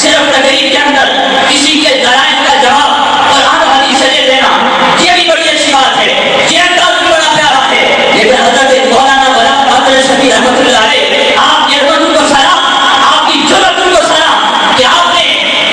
صرف تقریر کے اندر کسی کے دلائل کا جواب قرآن و حدیث سے دے دینا یہ بھی بڑی اچھی بات ہے، یہ انداز بھی بڑا پیارا ہے، لیکن حضرت مولانا غلام قادر شفیع رحمۃ اللہ علیہ آپ کی عظمت ان کو سلام، آپ کی جرأت ان کو سلام کہ آپ نے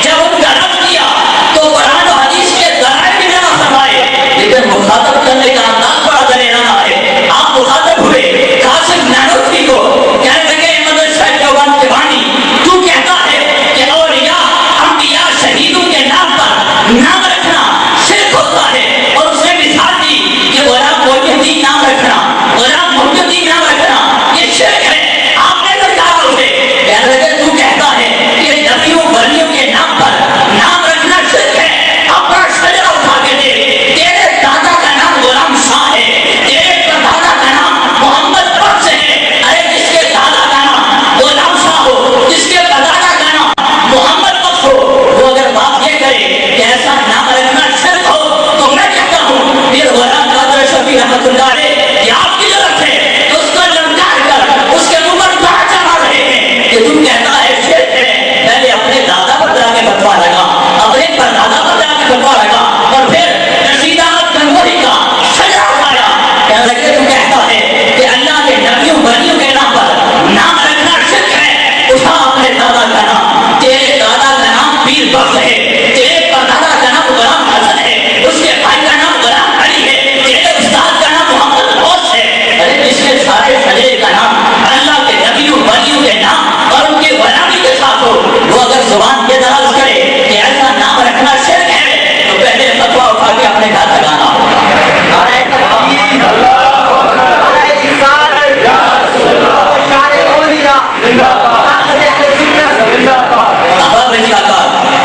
جب ان کا رد کیا تو قرآن و حدیث کے دلائل بھی جمع فرمائے، لیکن مخاطب کرنے کا انداز بڑا دلیرانہ ہے۔ آپ مخاطب ہوئے قاسم نانوتوی کو، کہنے لگے مدرسہ دیوبند کے بانی تو کہتا ہے کہ اولیاء انبیاء شہیدوں کے نام پر نام رکھنا شرک ہوتا ہے، اور اس نے مثال دی کہ غلام محی الدین نام رکھنا، غلام محی الدین نام رکھنا یہ شرک ہے۔ آپ نے للکارا اسے، کہنے لگے تو کہتا ہے کہ نبیوں ولیوں کے نام پر نام رکھنا شرک ہے، اپنا شجرہ اٹھا کے دے، تیرے دادا کا نام غلام شاہ ہے، تیرے پردادا کا نام محمد بخش ہے، ارے جس کے دادا کا نام غلام شاہ ہو، جس کے پردادا کا نام محمد بخش ہو، وہ اگر بات یہ کرے کہ ایسا نام رکھنا شرک ہو تو میں کہتا ہوں پھر غلام قادر شفیع رحمۃ اللہ علیہ یہ آپ کی ضرورت ہے، اس کو للکار کر اس کے منہ پر کہاں چڑھا رہے ہیں کہ تم کہتا ہے شرک ہے، پہلے اپنے دادا پر جا کے فتوا لگا، اپنے پردادا پر جا کے فتوا لگا، اور پھر رشید احمد گنگوہی کا شجرہ اٹھایا، کہنے لگے تو کہتا ہے کہ اللہ کے نبیوں ولیوں کے نام پر نام رکھنا شرک ہے، اٹھا اپنے دادا کا نام، تیرے دادا کا نام پیر بخش ہے، تیرے پردادا کا نام غلام حسن ہے، اس کے بھائی کا نام غلام علی ہے، تیرے استاد کا نام محمد غوث ہے، ارے جس کے سارے شجرے کا نام اللہ کے نبیوں ولیوں کے نام اور ان کے غلامی کے ساتھ ہو، وہ اگر زبان کے دراز کرے کہ ایسا نام رکھنا شرک ہے تو پہلے فتوا اٹھا کے اپنے گھر لگانا ہوگا۔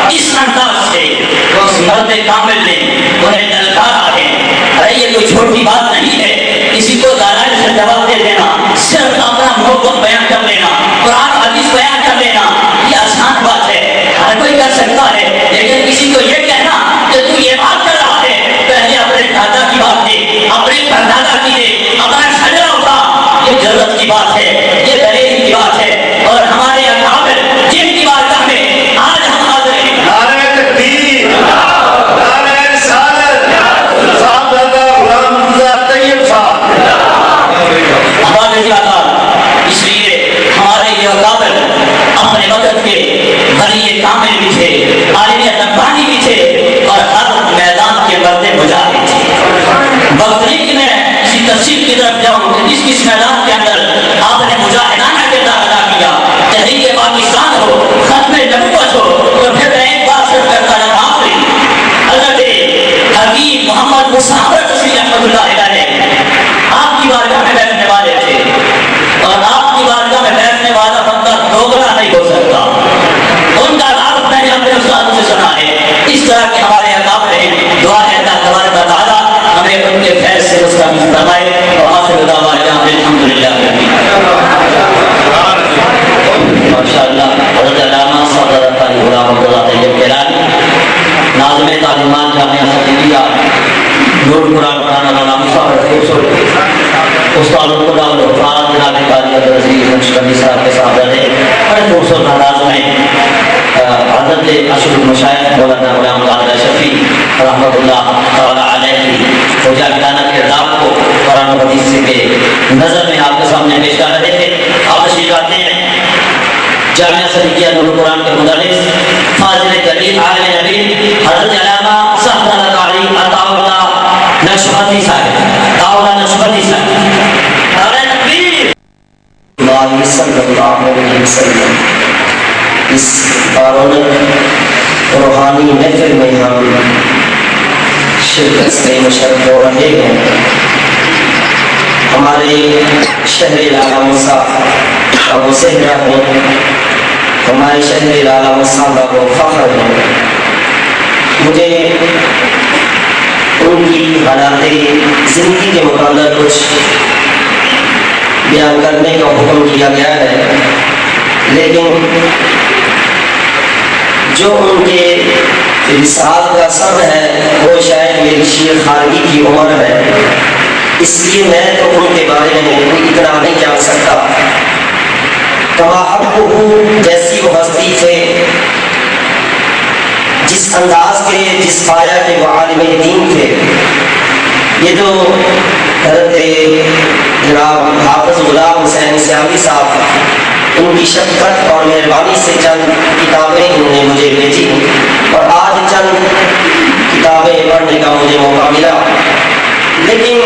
اس انداز سے اس مرد کامل نے انہیں للکارا ہے، ارے یہ کوئی چھوٹی بات نہیں ہے، کسی کو دلائل سے جواب دے دینا، صرف اپنا موقف بیان کر لینا، قرآن حدیث بیان کر لینا، یہ آسان بات ہے، ہر کوئی کر سکتا ہے، لیکن کسی کو یہ کہنا کہ تو یہ بات کر رہا ہے پہلے اپنے دادا کی بات دے، اپنے پردادا کی دے، اپنا شجرہ اٹھا، یہ ضرورت کی بات ہے، یہ دلیل کی بات ہے، اور ہمارے اکابر جن کی بارگاہ میں آج ہم حاضر ہیں، نعرہ تکبیر، نعرہ رسالت، صاحب دادا غلام حمزہ طیب صاحب، ہمارے زیادہ اس لیے ہمارے یہ اکابر اپنے وقت کے ولی کامل بھی تھے، عالم ربانی بھی تھے، اور ہر میدان کے مرد مجاہد تھے۔ وقت نہیں کہ میں کسی تفصیل کی طرف جاؤں کہ کس میدان کے اندر آپ نے مجاہدانہ کردار ادا کیا، تحریک پاکستان ہو، ختم نبوت ہو، تو پھر میں ایک بات صرف کرتا رہا آخری، حضرت حکیم محمد مسافر رشید رحمۃ اللہ علیہ آپ کی بارگاہ میں بیٹھنے والے تھے، اور آپ کی بارگاہ میں بیٹھنے والا بندہ دوگلا نہیں ہو سکتا، ان کا عادت میں نے اپنے استادوں سے سنا ہے، اس طرح کے ہمارے اکابر ہیں، دعا ہے اللہ تبارک و تعالیٰ ہمیں ان کے فیض سے مستفید فرمائے، اور آخر دعوانا الحمدللہ۔ ماشاءاللہ حضرت علامہ صدر غلام عبداللہ طیب کیلانی ناظم تعلیمات جامعہ صدیقیہ نور قرآن پڑھانا والا استاد الخدا الوفات جناب قاضی عبدالعزیز نقشبندی صاحب کے ساتھ رہے بڑے خوبصورت انداز میں حضرت اشرف المشائخ مولانا غلام قادر شفیع رحمۃ اللہ تعالیٰ علیہ کی مجاہدانہ کردار کو قرآن و حدیث کے نظر میں آپ کے سامنے پیش کر رہے تھے۔ آپ تشریف لاتے ہیں جامعہ صدیقیہ نور قرآن کے مدرس فاضل جلیل عالم نبی حضرت علامہ صاحب القاری عطا اللہ نقشبندی صاحب، عطا نقشبندی صاحب، نعرہ تکبیر صلی اللہ علیہ وسلم۔ اس بارونق روحانی محفل میں ہم شرکت سے مشرف ہو رہے ہیں۔ ہمارے شہر لالہ موسیٰ کا وہ صحرا ہے، ہمارے شہر لالہ موسیٰ کا وہ فخر ہے۔ مجھے ان کی حالات زندگی کے متعلق کچھ بیان کرنے کا حکم کیا گیا ہے، لیکن جو ان کے رسالت کا سر ہے وہ شاید میری شیر خارگی کی عمر ہے، اس لیے میں تو ان کے بارے میں کوئی اتنا نہیں جان سکتا۔ کما حقہ جیسی وہ ہستی تھے جس انداز کے جس پایا کے وہ عالم دین تھے، یہ جو حضرت جناب حافظ غلام حسین سیاوی صاحب، ان کی شفقت اور مہربانی سے چند کتابیں انہوں نے مجھے بھیجی اور آج چند کتابیں پڑھنے کا مجھے موقع ملا. لیکن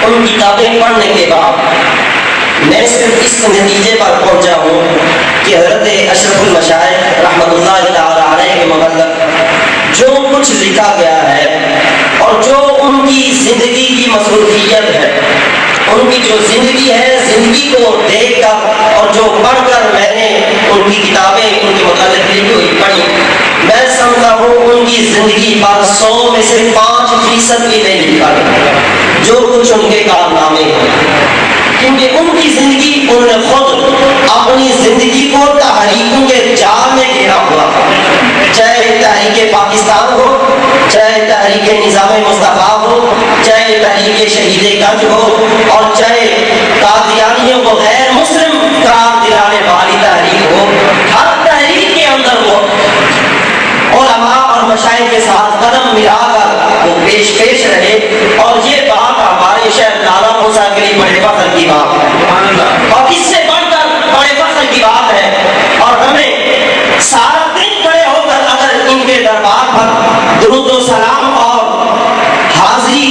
ان کتابیں پڑھنے کے بعد میں صرف اس نتیجے پر پہنچا ہوں کہ حضرت اشرف المشائخ رحمۃ اللہ تعالی علیہ کے متعلق جو کچھ لکھا گیا ہے اور جو ان کی زندگی کی مصروفیت ہے، ان کی جو زندگی ہے، زندگی کو دیکھ کر اور جو پڑھ کر میں نے ان کی کتابیں ان کے متعلق لکھی ہوئی پڑھی، میں سمجھتا ہوں ان کی زندگی پر 100 میں سے 5% بھی نہیں لکھا گیا جو کچھ ان کے کارنامے ہیں. کیونکہ ان کی زندگی، انہوں نے خود اپنی زندگی کو تحریکوں کے جال میں گھیرا ہوا، چاہے تحریک پاکستان ہو، چاہے تحریک نظام مصطفیٰ ہو، چاہے تحریک شہید گنج ہو، اور چاہے قادیانیوں کو غیر مسلم قرار دلانے والی تحریک ہو، ہر تحریک کے اندر وہ علماء اور مشائخ کے ساتھ قدم ملا کر وہ پیش رہے. اور یہ بات ہمارے شہر لالا موسیٰ کے لیے بڑے فخر کی بات ہے، اور اس سے بڑھ کر بڑے فخر کی بات ہے. اور ہمیں سارا دن کھڑے ہو کر اگر ان کے دربار پر درود و سلام اور حاضری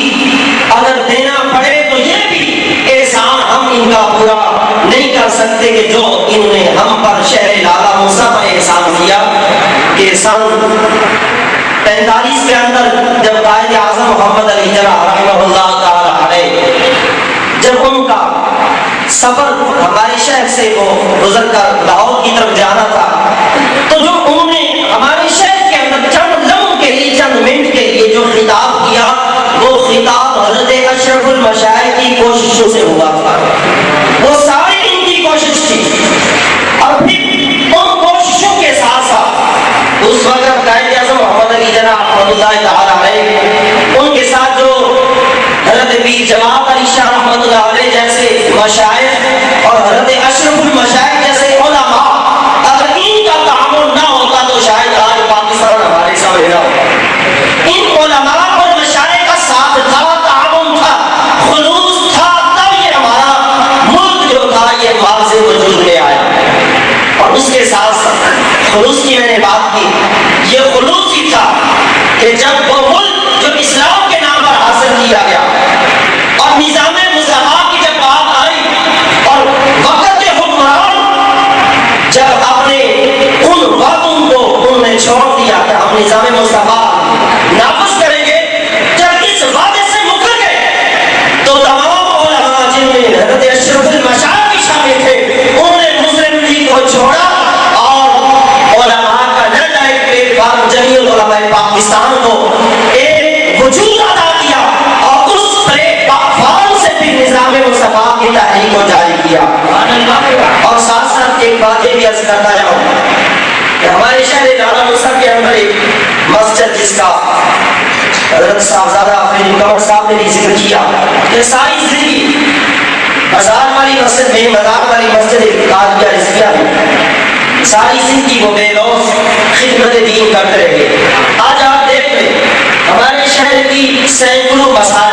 اگر دینا پڑے تو یہ بھی احسان ہم ان کا پورا نہیں کر سکتے کہ جو انہوں نے ہم پر شہر لالا موسیٰ پر احسان کیا. کہ سن 45 کے اندر جب قائد اعظم محمد علی جناح رحمہ اللہ تعالی علیہ جب ان کا سفر ہمارے شہر سے وہ گزر کر لاہور کی طرف جانا تھا، تو جو انہوں نے ہمارے شہر کے اندر چند لمحوں کے لیے، چند منٹ کے لیے جو خطاب کیا، وہ خطاب حضرت اشرف المشائخ کی کوششوں سے ہوا تھا. وہ ساری ان کی کوشش تھی. اور پھر ان کوششوں کے ساتھ ساتھ اس وقت قائد اعظم محمد علی جناح رحمۃ اللہ تعالی علیہ، ان کے ساتھ جو حضرت پیر جماعت علی شاہ رحمۃ اللہ علیہ جیسے مشائخ اور حضرت اشرف المشائخ جیسے علماء، اگر ان کا تعاون نہ ہوتا تو شاید آج پاکستان ہمارے سامنے نہ ہوتا. ان علماء اور مشائخ کا ساتھ تھا، تعاون تھا، خلوص تھا، تب یہ ہمارا ملک جو تھا یہ واضح وجود میں آیا. اور اس کے ساتھ خلوص کی میں نے بات کی، یہ خلوص ہی تھا کہ جب وہ ملک جو اسلام کے نام پر حاصل کیا گیا اور نظام مصطفیٰ کی جب بات آئی اور وقت حکمران جب اپنے ان وعدوں کو انہوں نے چھوڑ دیا کہ ہم نظام مصطفیٰ نافذ کریں گے، جب اس وعدے سے مکر گئے تو تمام علماء جن میں حضرت اشرف المشائخ بھی شامل تھے، انہوں نے مسلم لیگ کو چھوڑا اور علماء کا جھنڈا ایک پلیٹ فارم جمیع العلماء پاکستان کو ایک وجود عطا کیا اور اس پلیٹ فارم سے پھر نظام مصطفیٰ کی تحریک کو جاری کیا. اور ساتھ ساتھ ایک بات یہ بھی عرض کرتا جاؤں کہ ہمارے شہر لالا موسیٰ کے اندر ایک مسجد جس کا حضرت صاحبزادہ آفرین قمر صاحب نے بھی ذکر کیا کہ ساری زندگی مزار والی مسجد میں، مزار والی مسجد قادیہ رضویہ میں ساری زندگی وہ بے لوث خدمت دین کرتے رہے. آج آپ دیکھ لیں ہمارے شہر کی سینکڑوں مساجد